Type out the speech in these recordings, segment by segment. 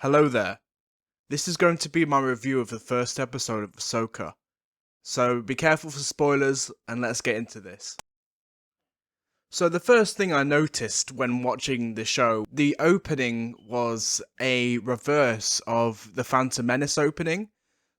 Hello there. This is going to be my review of the first episode of Ahsoka. So be careful for spoilers and let's get into this. So the first thing I noticed when watching the show, the opening was a reverse of the Phantom Menace opening.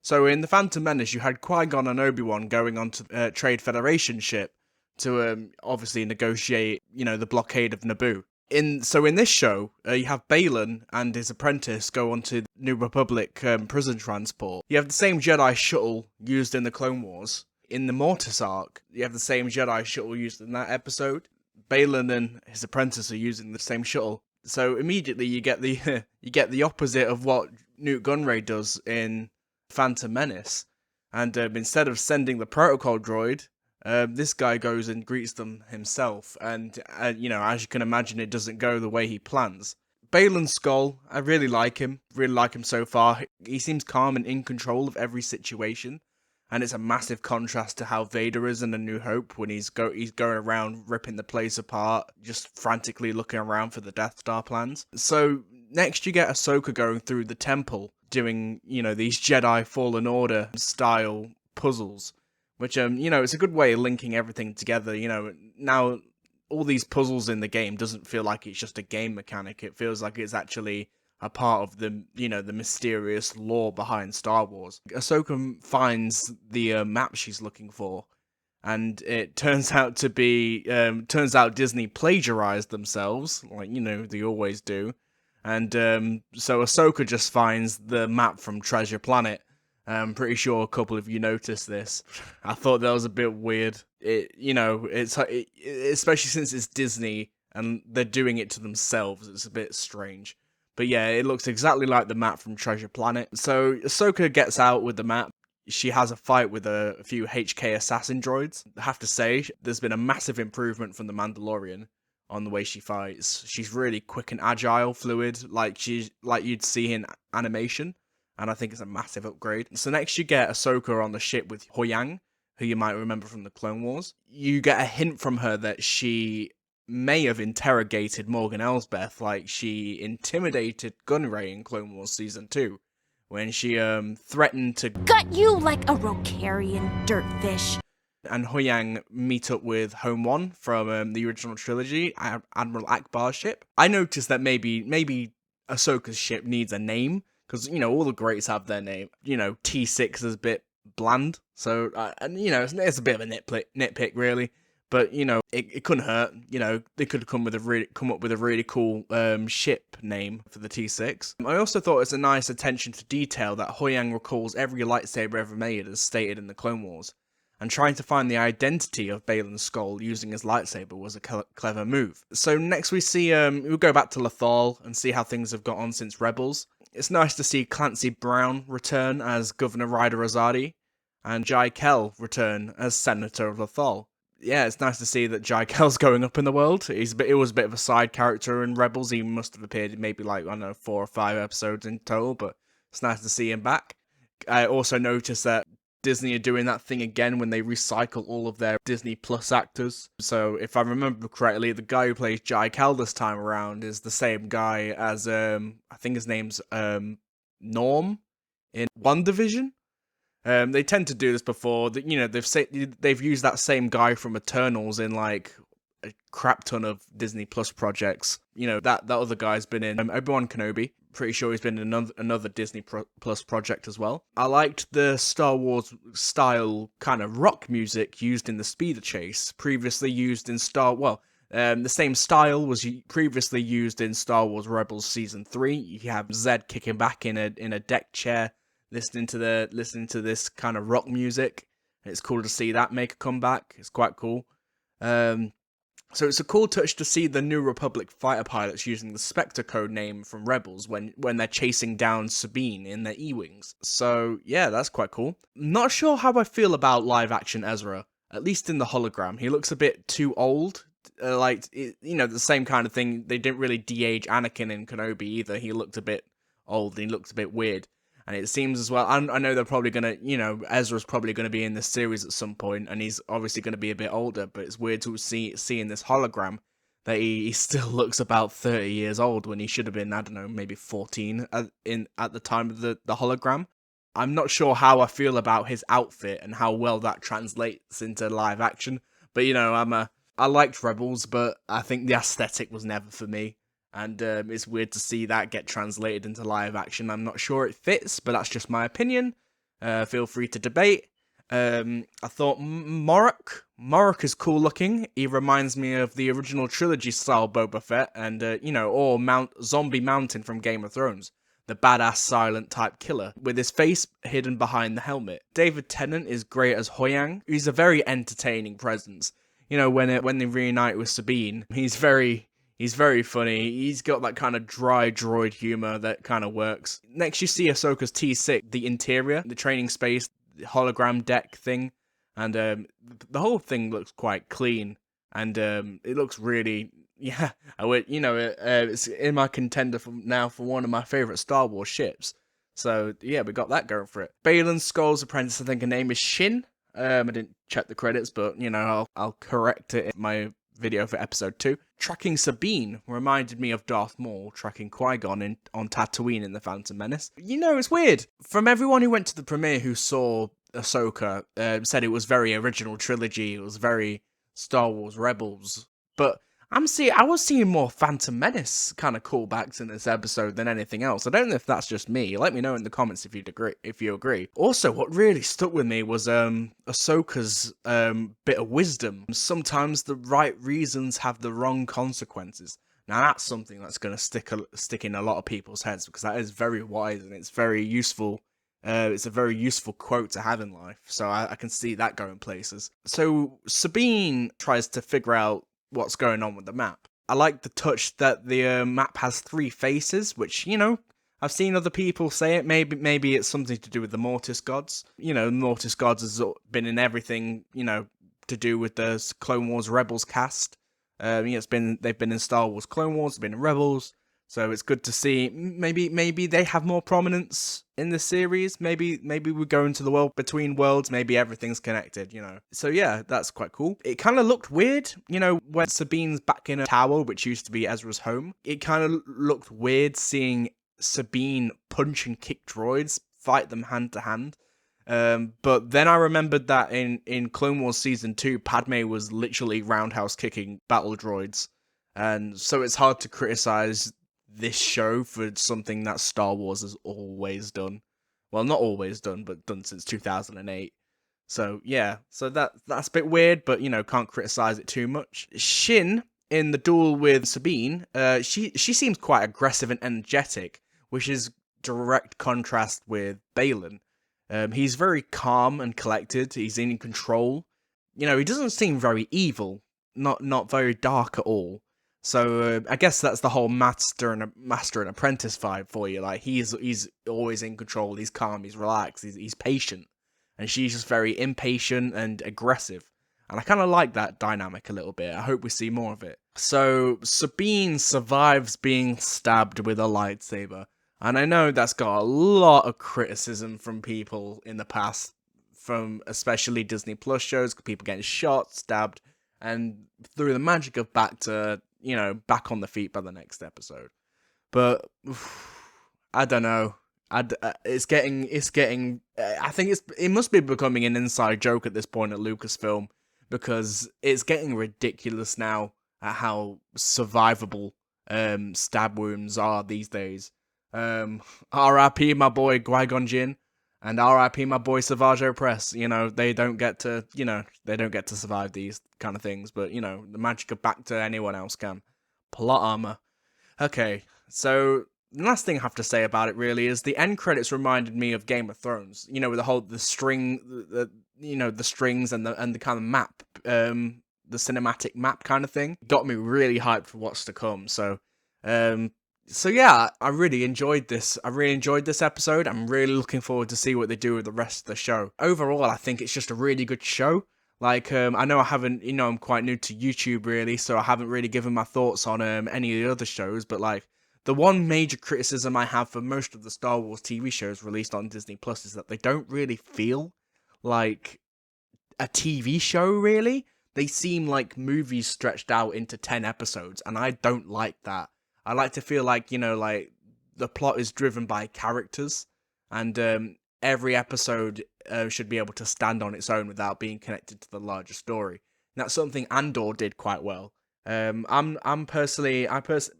So in the Phantom Menace, you had Qui-Gon and Obi-Wan going onto the Trade Federation ship to obviously negotiate, the blockade of Naboo. In this show, you have Balin and his apprentice go onto the New Republic prison transport. You have the same Jedi shuttle used in the Clone Wars. In the Mortis arc, you have the same Jedi shuttle used in that episode. Balin and his apprentice are using the same shuttle. So immediately you get the you get the opposite of what Newt Gunray does in Phantom Menace. And instead of sending the protocol droid, this guy goes and greets them himself, and as you can imagine, it doesn't go the way he plans. Balin Skull, I really like him so far. He seems calm and in control of every situation, and it's a massive contrast to how Vader is in A New Hope when he's going around ripping the place apart, just frantically looking around for the Death Star plans. So next you get Ahsoka going through the temple, doing these Jedi Fallen Order style puzzles, which it's a good way of linking everything together. Now all these puzzles in the game doesn't feel like it's just a game mechanic. It feels like it's actually a part of the the mysterious lore behind Star Wars. Ahsoka finds the map she's looking for, and it turns out to be Disney plagiarized themselves, like they always do. And so Ahsoka just finds the map from Treasure Planet. I'm pretty sure a couple of you noticed this. I thought that was a bit weird. Especially since it's Disney and they're doing it to themselves. It's a bit strange. But yeah, it looks exactly like the map from Treasure Planet. So Ahsoka gets out with the map. She has a fight with a few HK assassin droids. I have to say, there's been a massive improvement from The Mandalorian on the way she fights. She's really quick and agile, fluid, like you'd see in animation. And I think it's a massive upgrade. So next you get Ahsoka on the ship with Huyang, who you might remember from the Clone Wars. You get a hint from her that she may have interrogated Morgan Elsbeth, like she intimidated Gunray in Clone Wars Season 2, when she threatened to gut you like a Rokarian dirtfish. And Huyang meet up with Home One from the original trilogy, Admiral Akbar's ship. I noticed that maybe Ahsoka's ship needs a name, because all the greats have their name. T6 is a bit bland, so it's a bit of a nitpick really. But it couldn't hurt. They could come up with a really cool ship name for the T6. I also thought it's a nice attention to detail that Huyang recalls every lightsaber ever made, as stated in the Clone Wars. And trying to find the identity of Balin Skull using his lightsaber was a clever move. So next we see, we'll go back to Lothal and see how things have got on since Rebels. It's nice to see Clancy Brown return as Governor Ryder Azadi, and Jai Kell return as Senator of Lothal. Yeah, it's nice to see that Jai Kell's going up in the world. It was a bit of a side character in Rebels. He must have appeared in maybe 4 or 5 episodes in total, but it's nice to see him back. I also noticed that Disney are doing that thing again when they recycle all of their Disney Plus actors. So if I remember correctly, the guy who plays Jai Kell this time around is the same guy as I think his name's Norm in WandaVision. They tend to do this before. They've used that same guy from Eternals in a crap ton of Disney Plus projects. That other guy's been in Obi-Wan Kenobi. Pretty sure he's been in another Disney Plus project as well. I liked the Star Wars style kind of rock music used in the speeder chase, previously used in the same style was previously used in Star Wars Rebels Season 3. You have Zed kicking back in a deck chair, listening to this kind of rock music. It's cool to see that make a comeback. It's quite cool. So it's a cool touch to see the New Republic fighter pilots using the Spectre code name from Rebels when they're chasing down Sabine in their E-Wings. So yeah, that's quite cool. Not sure how I feel about live action Ezra, at least in the hologram. He looks a bit too old. The same kind of thing. They didn't really de-age Anakin in Kenobi either. He looked a bit old and he looked a bit weird. And it seems as well, I know they're probably going to, Ezra's probably going to be in this series at some point, and he's obviously going to be a bit older, but it's weird to see in this hologram that he still looks about 30 years old when he should have been, I don't know, maybe 14 at the time of the hologram. I'm not sure how I feel about his outfit and how well that translates into live action, but I liked Rebels, but I think the aesthetic was never for me. And it's weird to see that get translated into live action. I'm not sure it fits, but that's just my opinion. Feel free to debate. I thought Morok is cool looking. He reminds me of the original trilogy style Boba Fett, and or Zombie Mountain from Game of Thrones, the badass silent type killer with his face hidden behind the helmet. David Tennant is great as Hoyang. He's a very entertaining presence. When they reunite with Sabine, he's very funny. He's got that kind of dry droid humor that kind of works. Next, you see Ahsoka's T6, the interior, the training space, the hologram deck thing, and the whole thing looks quite clean, and it looks really, yeah. It's in my contender for one of my favorite Star Wars ships. So yeah, we got that going for it. Baylan Skoll's apprentice, I think her name is Shin. I didn't check the credits, but I'll correct it in my video for episode 2. Tracking Sabine reminded me of Darth Maul tracking Qui-Gon on Tatooine in The Phantom Menace. It's weird. From everyone who went to the premiere who saw Ahsoka, said it was very original trilogy, it was very Star Wars Rebels, but I was seeing more Phantom Menace kind of callbacks in this episode than anything else. I don't know if that's just me. Let me know in the comments if you agree. Also, what really stuck with me was Ahsoka's bit of wisdom. Sometimes the right reasons have the wrong consequences. Now that's something that's going to stick in a lot of people's heads, because that is very wise and it's very useful. It's a very useful quote to have in life, so I can see that going places. So Sabine tries to figure out what's going on with the map. I like the touch that the map has 3 faces, which, I've seen other people say it. Maybe it's something to do with the Mortis gods. The Mortis gods has been in everything, to do with the Clone Wars Rebels cast. They've been in Star Wars Clone Wars, they've been in Rebels. So it's good to see. Maybe they have more prominence in the series. Maybe we go into the world between worlds. Maybe everything's connected, So yeah, that's quite cool. It kind of looked weird, when Sabine's back in a tower, which used to be Ezra's home. It kind of looked weird seeing Sabine punch and kick droids, fight them hand to hand. But then I remembered that in Clone Wars Season 2, Padme was literally roundhouse kicking battle droids. And so it's hard to criticize this show for something that Star Wars has always done. Well, not always done, but done since 2008. So yeah, so that's a bit weird, but can't criticize it too much. Shin in the duel with Sabine, she seems quite aggressive and energetic, which is direct contrast with Baylan. He's very calm and collected. He's in control. He doesn't seem very evil, not very dark at all. So I guess that's the whole master and apprentice vibe for you. Like he's always in control. He's calm. He's relaxed. He's patient, and she's just very impatient and aggressive. And I kind of like that dynamic a little bit. I hope we see more of it. So Sabine survives being stabbed with a lightsaber, and I know that's got a lot of criticism from people in the past, from especially Disney Plus shows, people getting shot, stabbed, and through the magic of back on the feet by the next episode. But I don't know. It's getting. I think it must be becoming an inside joke at this point at Lucasfilm, because it's getting ridiculous now at how survivable stab wounds are these days. R.I.P. my boy Qui-Gon Jinn, and R.I.P. my boy Savage Opress. They don't get to survive these kind of things, but the magic of Bacta, anyone else can. Plot armor. Okay, so the last thing I have to say about it really is the end credits reminded me of Game of Thrones. With the string, the strings and the kind of map, the cinematic map kind of thing. Got me really hyped for what's to come. So yeah, I really enjoyed this. I really enjoyed this episode. I'm really looking forward to see what they do with the rest of the show. Overall, I think it's just a really good show. Like, I know I haven't, I'm quite new to YouTube really, so I haven't really given my thoughts on any of the other shows, but like, the one major criticism I have for most of the Star Wars TV shows released on Disney Plus is that they don't really feel like a TV show, really. they seem like movies stretched out into 10 episodes, and I don't like that. I like to feel like, like the plot is driven by characters, and every episode should be able to stand on its own without being connected to the larger story. And that's something Andor did quite well. I'm personally, Andor's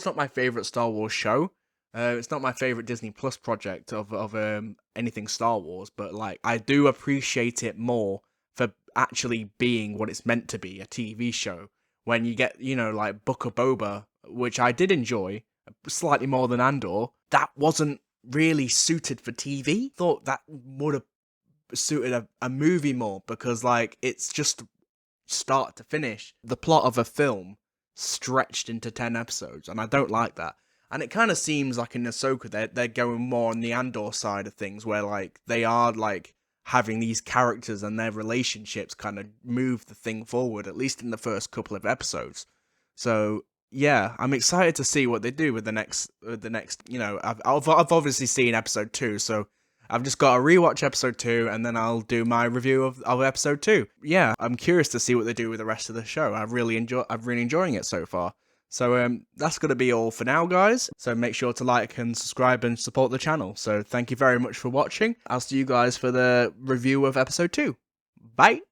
not my favorite Star Wars show. It's not my favorite Disney Plus project of anything Star Wars, but like I do appreciate it more for actually being what it's meant to be, a TV show. When you get, like Book of Boba, which I did enjoy slightly more than Andor, that wasn't really suited for TV. Thought that would have suited a movie more, because like it's just start to finish the plot of a film stretched into 10 episodes, and I don't like that. And it kind of seems like in Ahsoka they're going more on the Andor side of things, where like they are like having these characters and their relationships kind of move the thing forward, at least in the first couple of episodes. So yeah, I'm excited to see what they do with the next. I've obviously seen episode 2, so I've just got to rewatch episode 2, and then I'll do my review of episode 2. Yeah, I'm curious to see what they do with the rest of the show. I'm really enjoying it so far. So that's going to be all for now, guys. So make sure to like and subscribe and support the channel. So thank you very much for watching. I'll see you guys for the review of episode 2. Bye!